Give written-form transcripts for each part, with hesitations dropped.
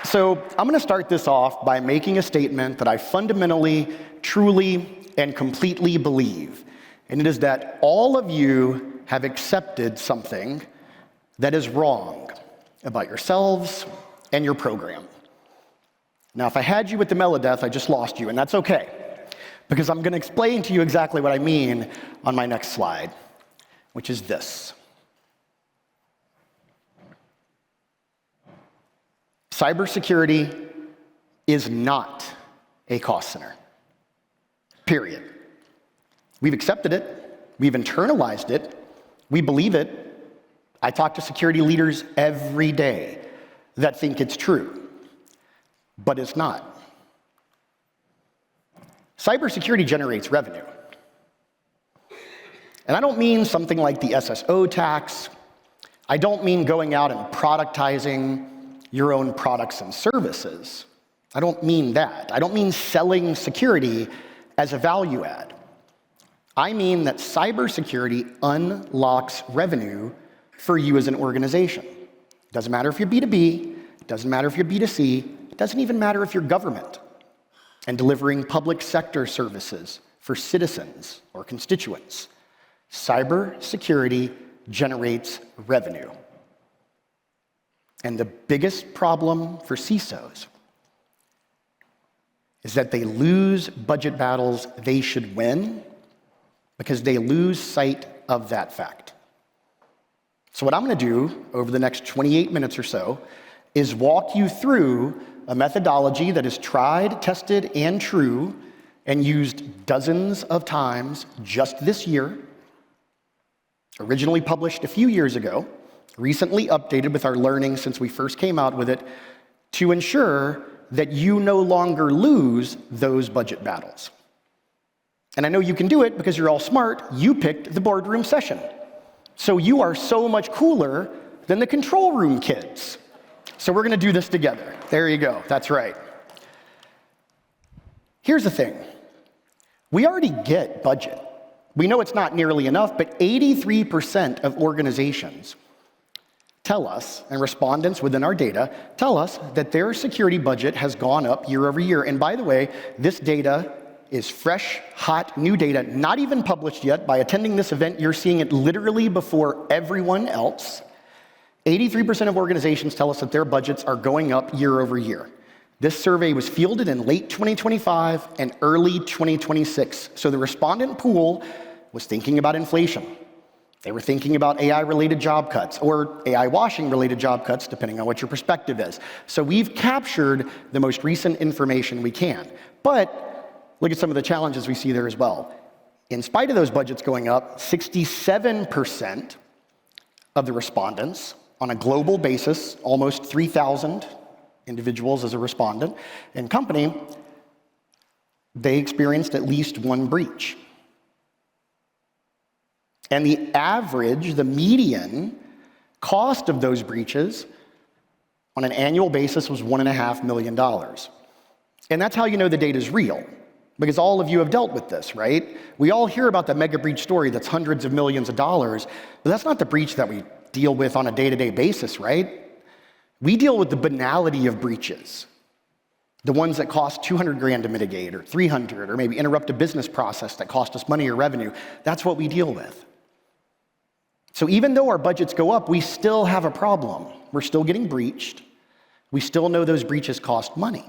So I'm going to start this off by making a statement that I fundamentally, truly, and completely believe. And it is that all of you have accepted something that is wrong about yourselves and your program. Now, if I had you with the Melodeath, I just lost you, and that's okay, because I'm going to explain to you exactly what I mean on my next slide, which is this. Cybersecurity is not a cost center, period. We've accepted it, we've internalized it, we believe it. I talk to security leaders every day that think it's true, but it's not. Cybersecurity generates revenue. And I don't mean something like the SSO tax. I don't mean going out and productizing your own products and services. I don't mean that. I don't mean selling security as a value add. I mean that cybersecurity unlocks revenue for you as an organization. It doesn't matter if you're B2B, it doesn't matter if you're B2C, it doesn't even matter if you're government and delivering public sector services for citizens or constituents. Cybersecurity generates revenue. And the biggest problem for CISOs is that they lose budget battles they should win because they lose sight of that fact. So what I'm going to do over the next 28 minutes or so is walk you through a methodology that is tried, tested, and true, and used dozens of times just this year, originally published a few years ago, recently updated with our learning since we first came out with it, to ensure that you no longer lose those budget battles. And I know you can do it because you're all smart. You picked the boardroom session. So you are so much cooler than the control room kids. So we're going to do this together. There you go. That's right. Here's the thing. We already get budget. We know it's not nearly enough, but 83% of organizations tell us, and respondents within our data tell us that their security budget has gone up year over year. And by the way, this data is fresh, hot, new data, not even published yet. By attending this event, you're seeing it literally before everyone else. 83% of organizations tell us that their budgets are going up year over year. This survey was fielded in late 2025 and early 2026. So the respondent pool was thinking about inflation. They were thinking about AI-related job cuts or AI washing-related job cuts, depending on what your perspective is. So we've captured the most recent information we can. But look at some of the challenges we see there as well. In spite of those budgets going up, 67% of the respondents on a global basis, almost 3,000 individuals as a respondent and company, they experienced at least one breach. And the average, the median cost of those breaches on an annual basis was $1.5 million. And that's how you know the data is real, because all of you have dealt with this, right? We all hear about the mega breach story that's hundreds of millions of dollars, but that's not the breach that we deal with on a day-to-day basis, right? We deal with the banality of breaches, the ones that cost 200 grand to mitigate, or 300, or maybe interrupt a business process that cost us money or revenue. That's what we deal with. So even though our budgets go up, we still have a problem. We're still getting breached. We still know those breaches cost money.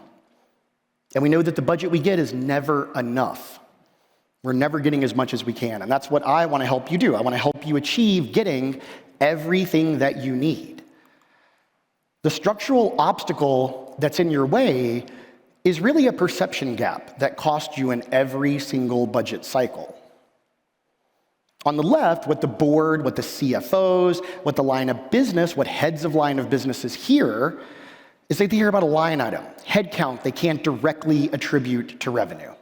And we know that the budget we get is never enough. We're never getting as much as we can. And that's what I want to help you do. I want to help you achieve getting everything that you need. The structural obstacle that's in your way is really a perception gap that costs you in every single budget cycle. On the left, what the board, what the CFOs, what the line of business, what heads of line of businesses hear is they hear about a line item, headcount they can't directly attribute to revenue,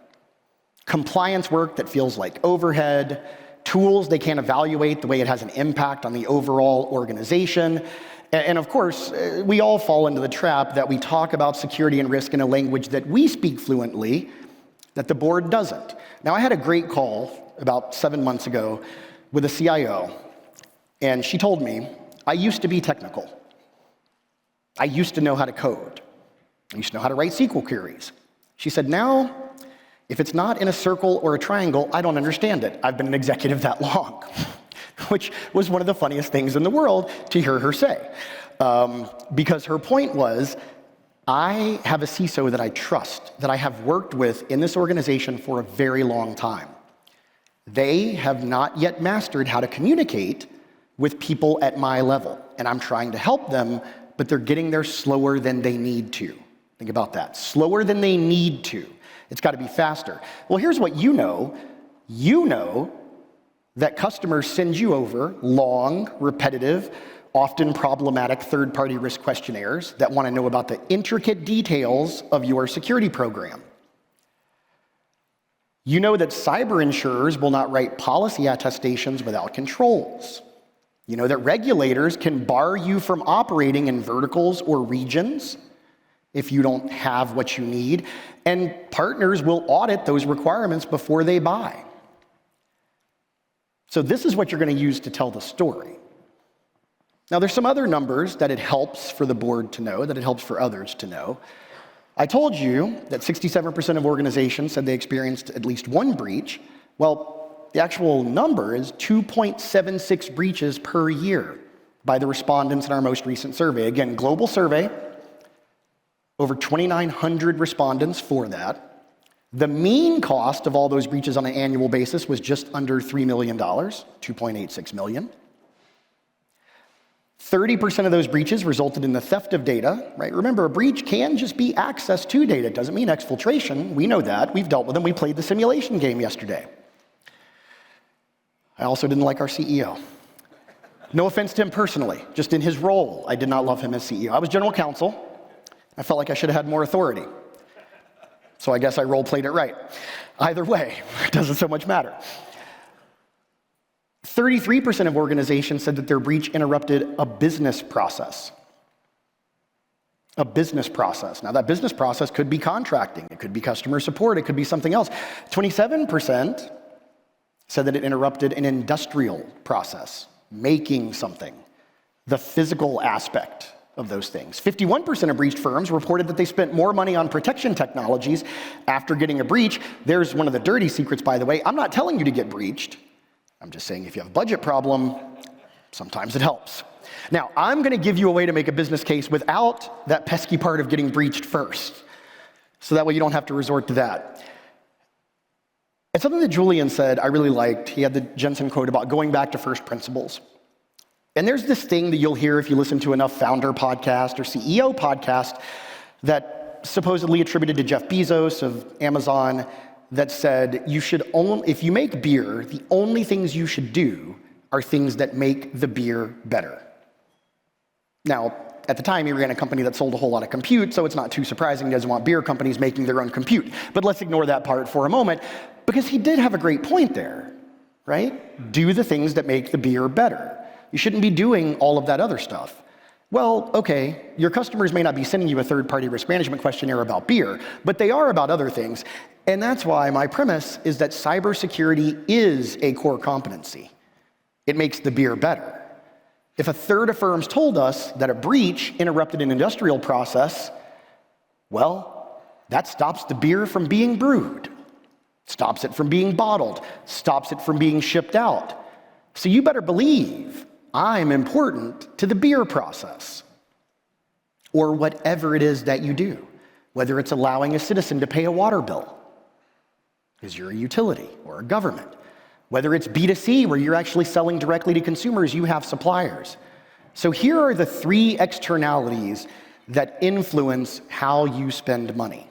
compliance work that feels like overhead, tools they can't evaluate the way it has an impact on the overall organization. And of course, we all fall into the trap that we talk about security and risk in a language that we speak fluently, that the board doesn't. Now, I had a great call about 7 months ago with a CIO, and she told me, I used to be technical. I used to know how to code. I used to know how to write SQL queries. She said, now, if it's not in a circle or a triangle, I don't understand it. I've been an executive that long, which was one of the funniest things in the world to hear her say. Because her point was, I have a CISO that I trust, that I have worked with in this organization for a very long time. They have not yet mastered how to communicate with people at my level, and I'm trying to help them, but they're getting there slower than they need to. Think about that. Slower than they need to. It's got to be faster. Well, here's what you know. You know that customers send you over long, repetitive, often problematic third-party risk questionnaires that want to know about the intricate details of your security program. You know that cyber insurers will not write policy attestations without controls. You know that regulators can bar you from operating in verticals or regions if you don't have what you need, and partners will audit those requirements before they buy. So this is what you're going to use to tell the story. Now, there's some other numbers that it helps for the board to know, that it helps for others to know. I told you that 67% of organizations said they experienced at least one breach. Well, the actual number is 2.76 breaches per year by the respondents in our most recent survey. Again, global survey, over 2,900 respondents for that. The mean cost of all those breaches on an annual basis was just under $3 million, $2.86 million. 30% of those breaches resulted in the theft of data, right? Remember, a breach can just be access to data. It doesn't mean exfiltration. We know that. We've dealt with them. We played the simulation game yesterday. I also didn't like our CEO. No offense to him personally, just in his role. I did not love him as CEO. I was general counsel. I felt like I should have had more authority. So I guess I role-played it right. Either way, it doesn't so much matter. 33% of organizations said that their breach interrupted a business process. A business process. Now, that business process could be contracting. It could be customer support. It could be something else. 27% said that it interrupted an industrial process, making something, the physical aspect of those things. 51% of breached firms reported that they spent more money on protection technologies after getting a breach. There's one of the dirty secrets, by the way. I'm not telling you to get breached. I'm just saying if you have a budget problem, sometimes it helps. Now, I'm going to give you a way to make a business case without that pesky part of getting breached first, so that way you don't have to resort to that. And something that Julian said I really liked. He had the Jensen quote about going back to first principles. And there's this thing that you'll hear if you listen to enough founder podcast or CEO podcast that supposedly attributed to Jeff Bezos of Amazon that said you should only, if you make beer, the only things you should do are things that make the beer better. Now, at the time, he ran a company that sold a whole lot of compute, so it's not too surprising he doesn't want beer companies making their own compute. But let's ignore that part for a moment, because he did have a great point there, right? Do the things that make the beer better. You shouldn't be doing all of that other stuff. Well, okay, your customers may not be sending you a third-party risk management questionnaire about beer, but they are about other things. And that's why my premise is that cybersecurity is a core competency. It makes the beer better. If a third of firms told us that a breach interrupted an industrial process, well, that stops the beer from being brewed, stops it from being bottled, stops it from being shipped out. So you better believe I'm important to the beer process, or whatever it is that you do, whether it's allowing a citizen to pay a water bill, because you're a utility or a government, whether it's B2C, where you're actually selling directly to consumers, you have suppliers. So here are the three externalities that influence how you spend money.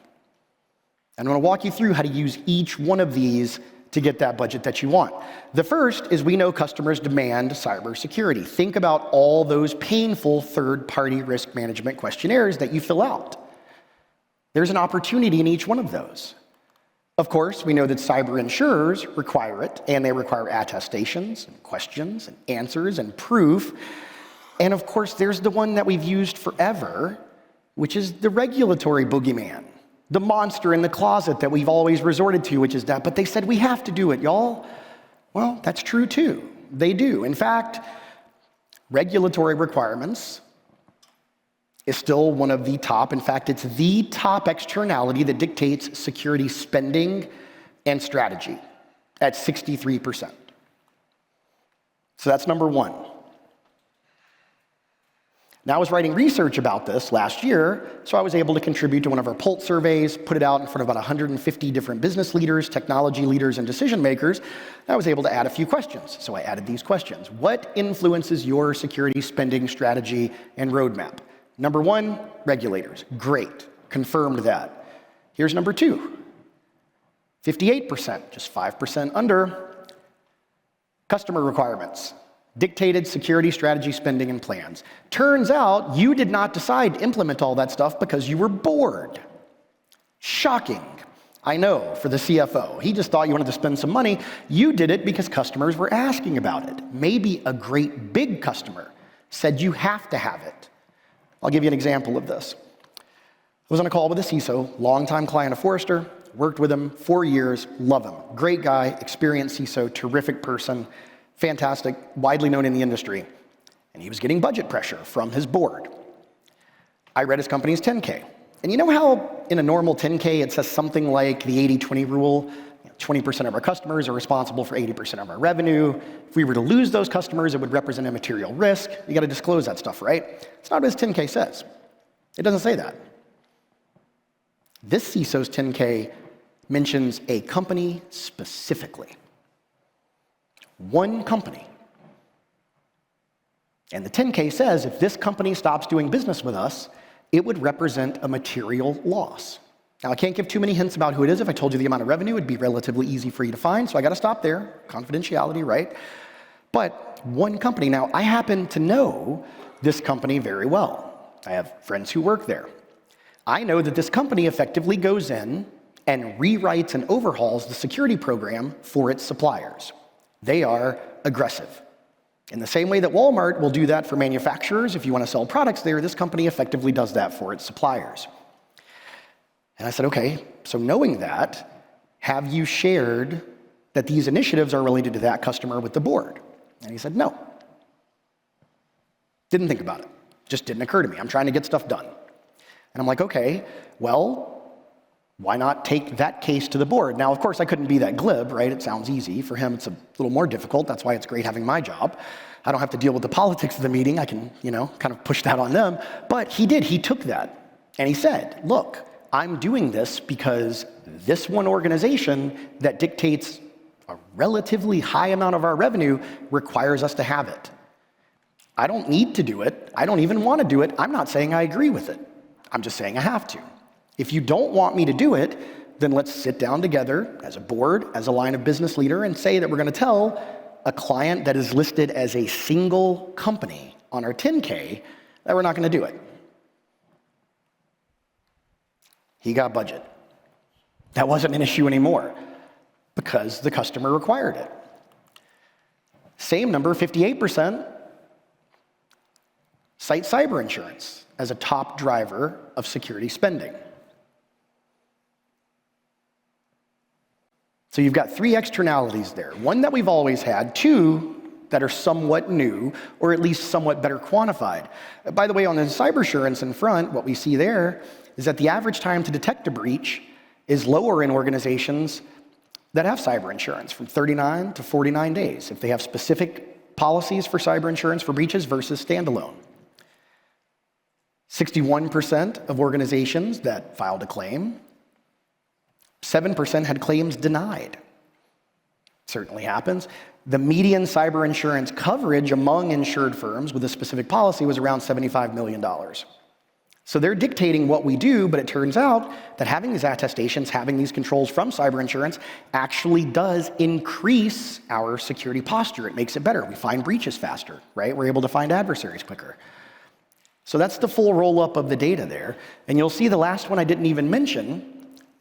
And I'm going to walk you through how to use each one of these to get that budget that you want. The first is we know customers demand cybersecurity. Think about all those painful third-party risk management questionnaires that you fill out. There's an opportunity in each one of those. Of course, we know that cyber insurers require it, and they require attestations, and questions, and answers, and proof. And of course, there's the one that we've used forever, which is the regulatory boogeyman. The monster in the closet that we've always resorted to, which is that, but they said we have to do it, y'all. Well, that's true too. They do. In fact, regulatory requirements is still one of the top. In fact, it's the top externality that dictates security spending and strategy at 63%. So that's number one. Now, I was writing research about this last year, so I was able to contribute to one of our Pulse surveys, put it out in front of about 150 different business leaders, technology leaders, and decision makers. And I was able to add a few questions. So I added these questions. What influences your security spending strategy and roadmap? Number one, regulators. Great. Confirmed that. Here's number two. 58%, just 5% under. Customer requirements. Dictated security strategy, spending, and plans. Turns out you did not decide to implement all that stuff because you were bored. Shocking. I know, for the CFO. He just thought you wanted to spend some money. You did it because customers were asking about it. Maybe a great big customer said you have to have it. I'll give you an example of this. I was on a call with a CISO, longtime client of Forrester, worked with him 4 years, love him. Great guy, experienced CISO, terrific person, fantastic, widely known in the industry. And he was getting budget pressure from his board. I read his company's 10K. And you know how in a normal 10K it says something like the 80-20 rule? 20% of our customers are responsible for 80% of our revenue. If we were to lose those customers, it would represent a material risk. You got to disclose that stuff, right? It's not what his 10K says. It doesn't say that. This CISO's 10K mentions a company specifically. One company. And the 10K says if this company stops doing business with us, it would represent a material loss. Now, I can't give too many hints about who it is. If I told you the amount of revenue, it'd be relatively easy for you to find, so I got to stop there. Confidentiality, right? But one company. Now, I happen to know this company very well. I have friends who work there. I know that this company effectively goes in and rewrites and overhauls the security program for its suppliers. They are aggressive. In the same way that Walmart will do that for manufacturers, if you want to sell products there, this company effectively does that for its suppliers. And I said, okay, so knowing that, have you shared that these initiatives are related to that customer with the board? And he said, no. Didn't think about it. Just didn't occur to me. I'm trying to get stuff done. And I'm like, okay, well, why not take that case to the board? Now, of course, I couldn't be that glib, right? It sounds easy. For him, it's a little more difficult. That's why it's great having my job. I don't have to deal with the politics of the meeting. I can, kind of push that on them. But he did. He took that. And he said, look, I'm doing this because this one organization that dictates a relatively high amount of our revenue requires us to have it. I don't need to do it. I don't even want to do it. I'm not saying I agree with it. I'm just saying I have to. If you don't want me to do it, then let's sit down together as a board, as a line of business leader, and say that we're going to tell a client that is listed as a single company on our 10K that we're not going to do it. He got budget. That wasn't an issue anymore because the customer required it. Same number, 58%, cite cyber insurance as a top driver of security spending. So you've got 3 externalities there. One that we've always had, 2 that are somewhat new, or at least somewhat better quantified. By the way, on the cyber insurance in front, what we see there is that the average time to detect a breach is lower in organizations that have cyber insurance, from 39 to 49 days, if they have specific policies for cyber insurance for breaches versus standalone. 61% of organizations that filed a claim, 7% had claims denied. Certainly happens. The median cyber insurance coverage among insured firms with a specific policy was around $75 million. So they're dictating what we do, but it turns out that having these attestations, having these controls from cyber insurance actually does increase our security posture. It makes it better. We find breaches faster, right? We're able to find adversaries quicker. So that's the full roll-up of the data there. And you'll see the last one I didn't even mention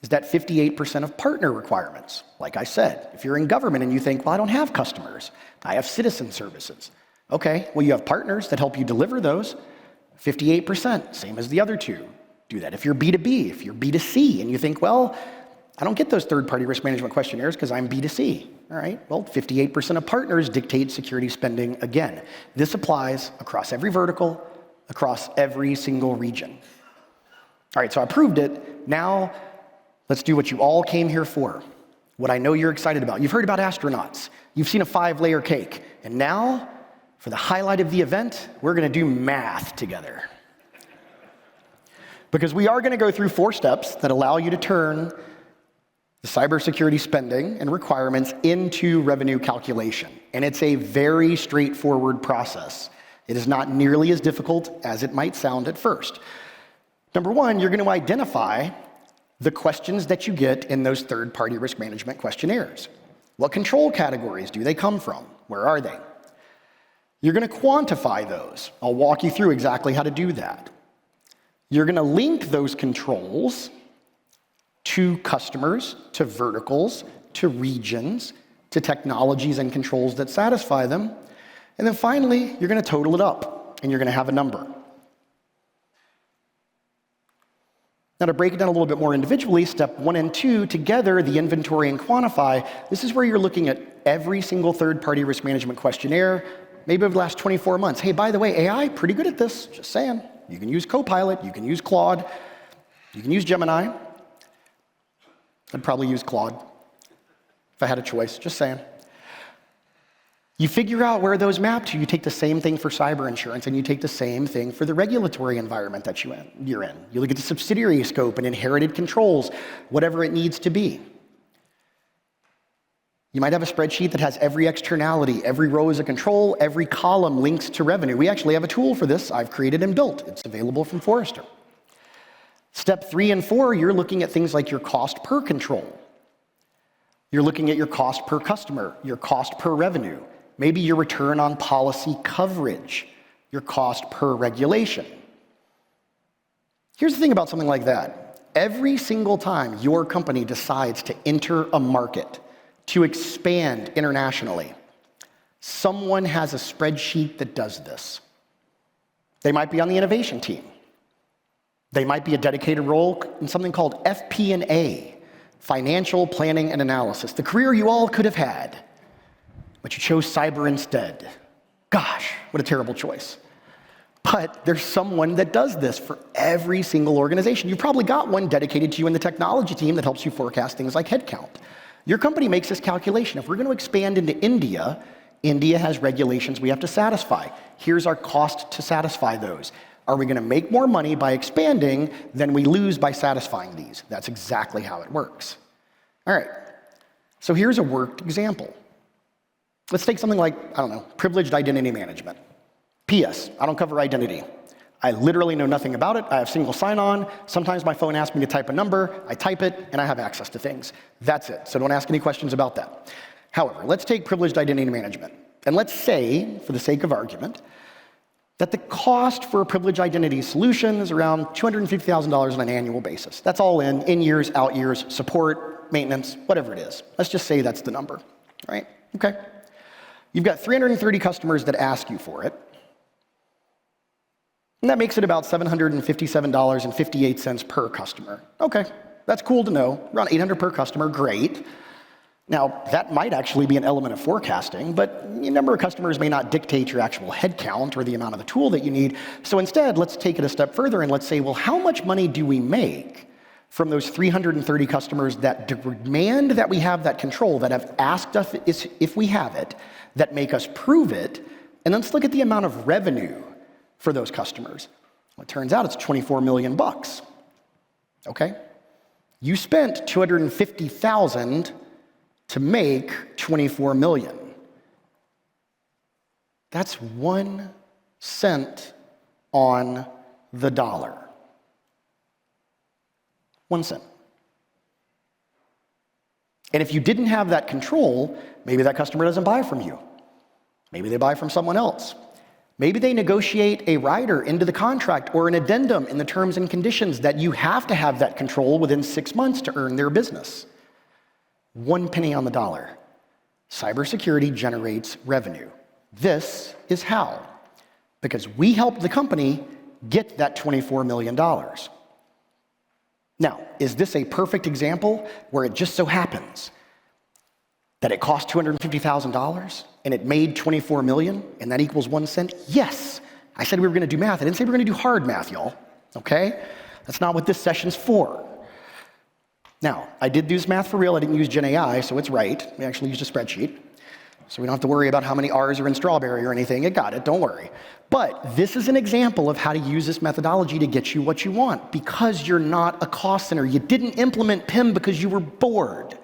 is that 58% of partner requirements. Like I said, if you're in government and you think, well, I don't have customers, I have citizen services. Okay, well, you have partners that help you deliver those. 58%, same as the other 2. Do that if you're B2B, if you're B2C, and you think, well, I don't get those third-party risk management questionnaires because I'm B2C. All right, well, 58% of partners dictate security spending again. This applies across every vertical, across every single region. All right, so I proved it. Now, let's do what you all came here for, what I know you're excited about. You've heard about astronauts. You've seen a 5-layer cake. And now, for the highlight of the event, we're going to do math together. Because we are going to go through 4 steps that allow you to turn the cybersecurity spending and requirements into revenue calculation. And it's a very straightforward process. It is not nearly as difficult as it might sound at first. Number 1, you're going to identify the questions that you get in those third-party risk management questionnaires. What control categories do they come from? Where are they? You're going to quantify those. I'll walk you through exactly how to do that. You're going to link those controls to customers, to verticals, to regions, to technologies and controls that satisfy them. And then finally, you're going to total it up, and you're going to have a number. Now, to break it down a little bit more individually, step 1 and 2, together, the inventory and quantify, this is where you're looking at every single third-party risk management questionnaire, maybe over the last 24 months. Hey, by the way, AI, pretty good at this, just saying. You can use Copilot, you can use Claude, you can use Gemini. I'd probably use Claude if I had a choice, just saying. You figure out where those map to. You take the same thing for cyber insurance, and you take the same thing for the regulatory environment that you're in. You look at the subsidiary scope and inherited controls, whatever it needs to be. You might have a spreadsheet that has every externality, every row is a control, every column links to revenue. We actually have a tool for this I've created and built. It's available from Forrester. Step 3 and 4, you're looking at things like your cost per control. You're looking at your cost per customer, your cost per revenue, maybe your return on policy coverage, your cost per regulation. Here's the thing about something like that. Every single time your company decides to enter a market, to expand internationally, someone has a spreadsheet that does this. They might be on the innovation team. They might be a dedicated role in something called FP&A, financial planning and analysis, the career you all could have had, but you chose cyber instead. Gosh, what a terrible choice. But there's someone that does this for every single organization. You've probably got one dedicated to you in the technology team that helps you forecast things like headcount. Your company makes this calculation. If we're going to expand into India, India has regulations we have to satisfy. Here's our cost to satisfy those. Are we going to make more money by expanding than we lose by satisfying these? That's exactly how it works. All right, so here's a worked example. Let's take something like, I don't know, privileged identity management. P.S. I don't cover identity. I literally know nothing about it. I have single sign-on. Sometimes my phone asks me to type a number. I type it, and I have access to things. That's it. So don't ask any questions about that. However, let's take privileged identity management. And let's say, for the sake of argument, that the cost for a privileged identity solution is around $250,000 on an annual basis. That's all in years, out years, support, maintenance, whatever it is. Let's just say that's the number, right? Okay. You've got 330 customers that ask you for it. And that makes it about $757.58 per customer. Okay, that's cool to know. Around $800 per customer, great. Now, that might actually be an element of forecasting, but the number of customers may not dictate your actual headcount or the amount of the tool that you need. So instead, let's take it a step further and let's say, well, how much money do we make from those 330 customers that demand that we have that control, that have asked us if we have it, that make us prove it, and let's look at the amount of revenue for those customers. Well, it turns out it's $24 million. Okay? You spent $250,000 to make $24 million. That's 1 cent on the dollar. 1 cent. And if you didn't have that control, maybe that customer doesn't buy from you. Maybe they buy from someone else. Maybe they negotiate a rider into the contract or an addendum in the terms and conditions that you have to have that control within 6 months to earn their business. 1 penny on the dollar. Cybersecurity generates revenue. This is how. Because we helped the company get that $24 million. Now, is this a perfect example where it just so happens that it cost $250,000 and it made $24 million and that equals 1 cent? Yes, I said we were going to do math. I didn't say we were going to do hard math, y'all. Okay? That's not what this session's for. Now, I did do this math for real. I didn't use GenAI, so it's right. We actually used a spreadsheet. So we don't have to worry about how many R's are in strawberry or anything. It got it, don't worry. But this is an example of how to use this methodology to get you what you want, because you're not a cost center. You didn't implement PIM because you were bored.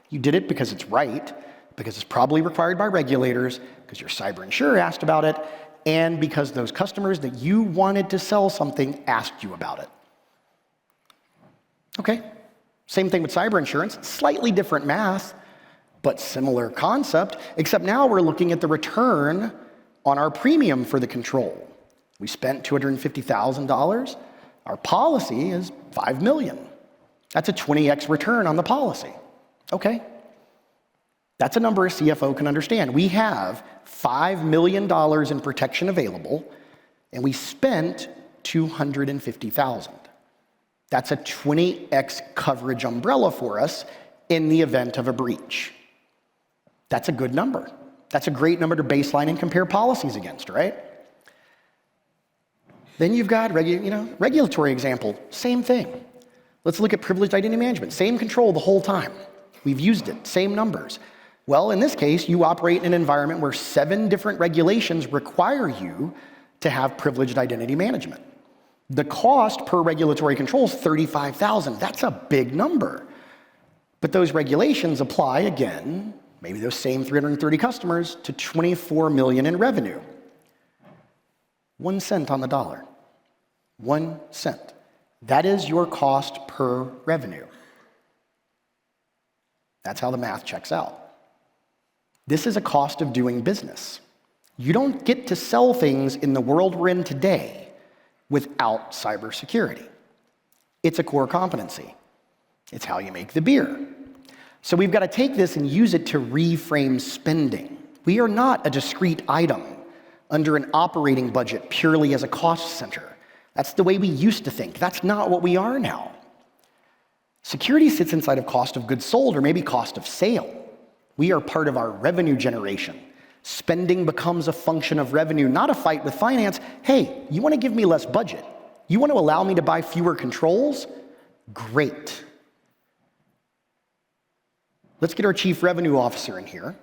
You did it because it's right, because it's probably required by regulators, because your cyber insurer asked about it, and because those customers that you wanted to sell something asked you about it. Okay, same thing with cyber insurance, slightly different math, but similar concept, except now we're looking at the return on our premium for the control. We spent $250,000. Our policy is $5 million. That's a 20x return on the policy. Okay. That's a number a CFO can understand. We have $5 million in protection available, and we spent $250,000. That's a 20x coverage umbrella for us in the event of a breach. That's a good number. That's a great number to baseline and compare policies against, right? Then you've got regulatory example, same thing. Let's look at privileged identity management. Same control the whole time. We've used it, same numbers. Well, in this case, you operate in an environment where 7 different regulations require you to have privileged identity management. The cost per regulatory control is $35,000. That's a big number. But those regulations apply, again, maybe those same 330 customers, to $24 million in revenue. 1 cent on the dollar. 1 cent. That is your cost per revenue. That's how the math checks out. This is a cost of doing business. You don't get to sell things in the world we're in today without cybersecurity. It's a core competency. It's how you make the beer. So we've got to take this and use it to reframe spending. We are not a discrete item under an operating budget purely as a cost center. That's the way we used to think. That's not what we are now. Security sits inside of cost of goods sold or maybe cost of sale. We are part of our revenue generation. Spending becomes a function of revenue, not a fight with finance. Hey, you want to give me less budget? You want to allow me to buy fewer controls? Great. Let's get our chief revenue officer in here,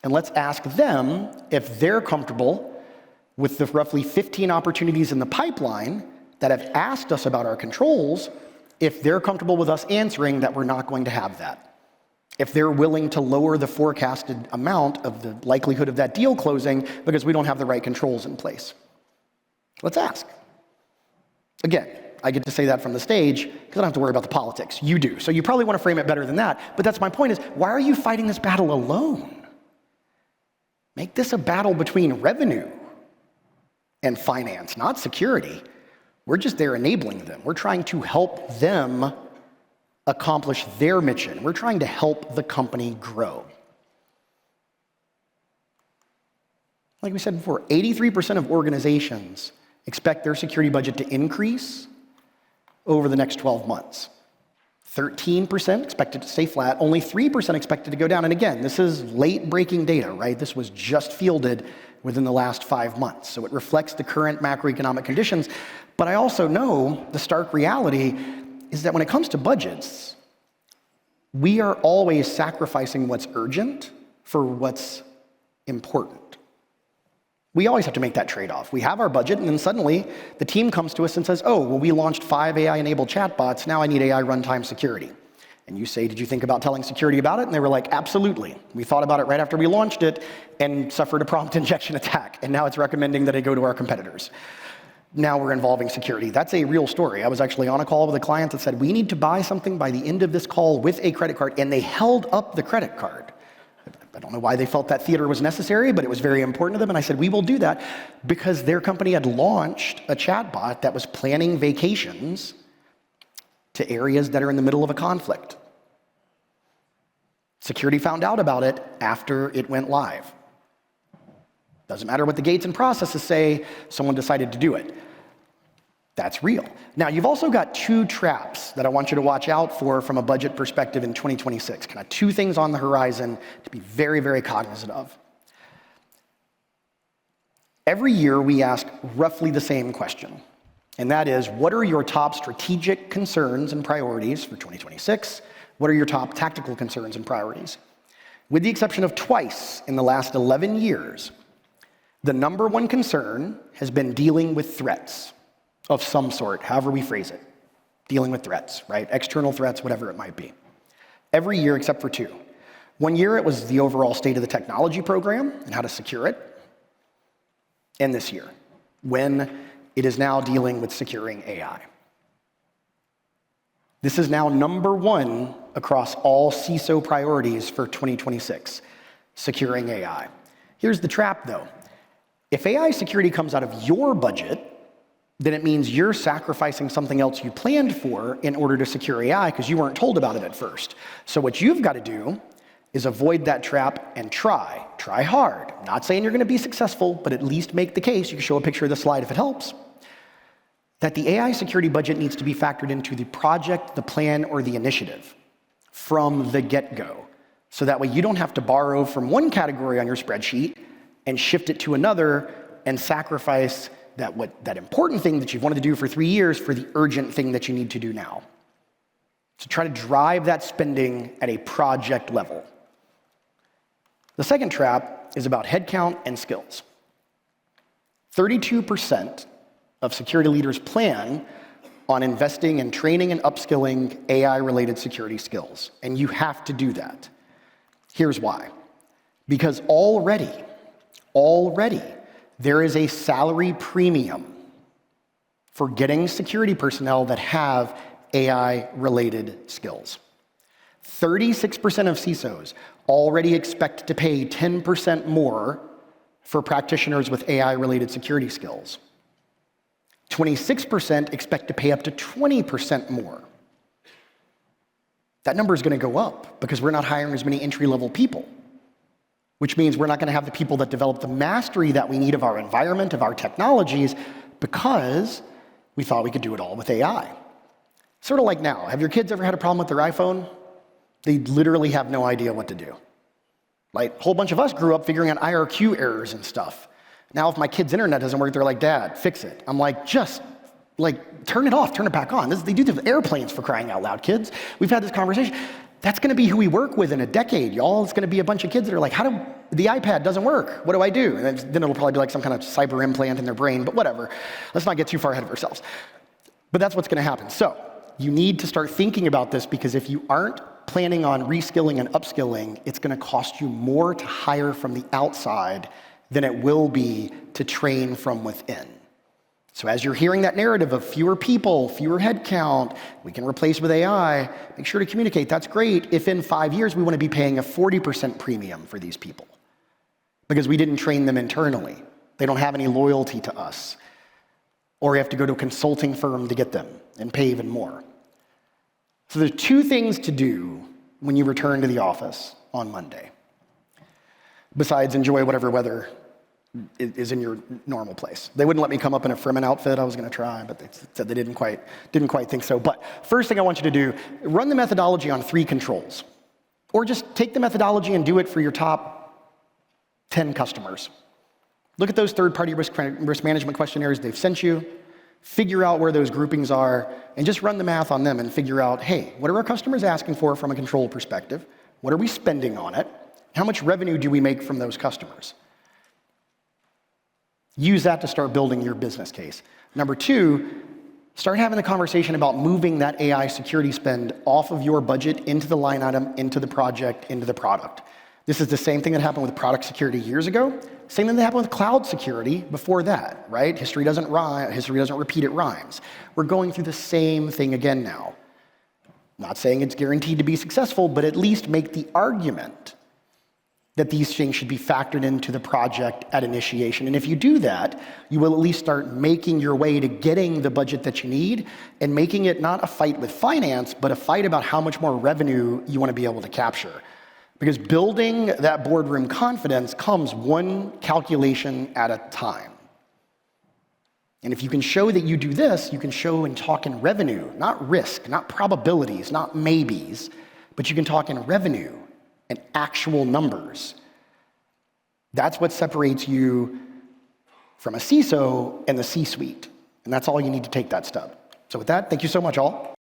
and let's ask them if they're comfortable with the roughly 15 opportunities in the pipeline that have asked us about our controls, if they're comfortable with us answering that we're not going to have that. If they're willing to lower the forecasted amount of the likelihood of that deal closing because we don't have the right controls in place. Let's ask. Again, I get to say that from the stage because I don't have to worry about the politics. You do. So you probably want to frame it better than that. But that's my point is, why are you fighting this battle alone? Make this a battle between revenue and finance, not security. We're just there enabling them. We're trying to help them accomplish their mission. We're trying to help the company grow. Like we said before, 83% of organizations expect their security budget to increase over the next 12 months. 13% expected to stay flat, only 3% expected to go down. And again, this is late-breaking data, right? This was just fielded within the last 5 months. So it reflects the current macroeconomic conditions. But I also know the stark reality is that when it comes to budgets, we are always sacrificing what's urgent for what's important. We always have to make that trade-off. We have our budget, and then suddenly the team comes to us and says, oh, well, we launched 5 AI-enabled chatbots. Now I need AI runtime security. And you say, did you think about telling security about it? And they were like, absolutely. We thought about it right after we launched it and suffered a prompt injection attack. And now it's recommending that I go to our competitors. Now we're involving security. That's a real story. I was actually on a call with a client that said, we need to buy something by the end of this call with a credit card. And they held up the credit card. I don't know why they felt that theater was necessary, but it was very important to them. And I said, we will do that because their company had launched a chatbot that was planning vacations to areas that are in the middle of a conflict. Security found out about it after it went live. Doesn't matter what the gates and processes say, someone decided to do it. That's real. Now, you've also got 2 traps that I want you to watch out for from a budget perspective in 2026. Kind of 2 things on the horizon to be very, very cognizant of. Every year, we ask roughly the same question, and that is, what are your top strategic concerns and priorities for 2026? What are your top tactical concerns and priorities? With the exception of twice in the last 11 years, the number one concern has been dealing with threats of some sort, however we phrase it. Dealing with threats, right? External threats, whatever it might be. Every year except for two. One year it was the overall state of the technology program and how to secure it. And this year, when it is now dealing with securing AI. This is now number one across all CISO priorities for 2026, securing AI. Here's the trap though. If AI security comes out of your budget, then it means you're sacrificing something else you planned for in order to secure AI because you weren't told about it at first. So what you've got to do is avoid that trap and try hard. I'm not saying you're going to be successful, but at least make the case. You can show a picture of the slide if it helps. That the AI security budget needs to be factored into the project, the plan, or the initiative from the get-go. So that way you don't have to borrow from one category on your spreadsheet and shift it to another and sacrifice that important thing that you've wanted to do for 3 years for the urgent thing that you need to do now. So try to drive that spending at a project level. The second trap is about headcount and skills. 32% of security leaders plan on investing in training and upskilling AI-related security skills, and you have to do that. Here's why. Because already, there is a salary premium for getting security personnel that have AI-related skills. 36% of CISOs already expect to pay 10% more for practitioners with AI-related security skills. 26% expect to pay up to 20% more. That number is going to go up because we're not hiring as many entry-level people, which means we're not going to have the people that develop the mastery that we need of our environment, of our technologies, because we thought we could do it all with AI. Sort of like now. Have your kids ever had a problem with their iPhone? They literally have no idea what to do. Like, a whole bunch of us grew up figuring out IRQ errors and stuff. Now, if my kid's internet doesn't work, they're like, Dad, fix it. I'm like, just, turn it off, turn it back on. They do this with airplanes, for crying out loud, kids. We've had this conversation. That's going to be who we work with in a decade, y'all. It's going to be a bunch of kids that are like, the iPad doesn't work. What do I do? And then it'll probably be like some kind of cyber implant in their brain, but whatever. Let's not get too far ahead of ourselves. But that's what's going to happen. So you need to start thinking about this, because if you aren't planning on reskilling and upskilling, it's going to cost you more to hire from the outside than it will be to train from within. So as you're hearing that narrative of fewer people, fewer headcount, we can replace with AI, make sure to communicate. That's great if in 5 years we want to be paying a 40% premium for these people because we didn't train them internally. They don't have any loyalty to us. Or you have to go to a consulting firm to get them and pay even more. So there's 2 things to do when you return to the office on Monday, besides enjoy whatever weather is in your normal place. They wouldn't let me come up in a Fremen outfit. I was going to try, but they said they didn't quite think so. But first thing I want you to do, run the methodology on 3 controls. Or just take the methodology and do it for your top 10 customers. Look at those third-party risk management questionnaires they've sent you, figure out where those groupings are, and just run the math on them and figure out, hey, what are our customers asking for from a control perspective? What are we spending on it? How much revenue do we make from those customers? Use that to start building your business case. Number 2, start having the conversation about moving that AI security spend off of your budget into the line item, into the project, into the product. This is the same thing that happened with product security years ago. Same thing that happened with cloud security before that, right? History doesn't repeat, it rhymes. We're going through the same thing again now. Not saying it's guaranteed to be successful, but at least make the argument that these things should be factored into the project at initiation. And if you do that, you will at least start making your way to getting the budget that you need and making it not a fight with finance, but a fight about how much more revenue you want to be able to capture. Because building that boardroom confidence comes one calculation at a time. And if you can show that you do this, you can show and talk in revenue, not risk, not probabilities, not maybes, but you can talk in revenue and actual numbers. That's what separates you from a CISO and the C-suite. And that's all you need to take that step. So with that, thank you so much, all.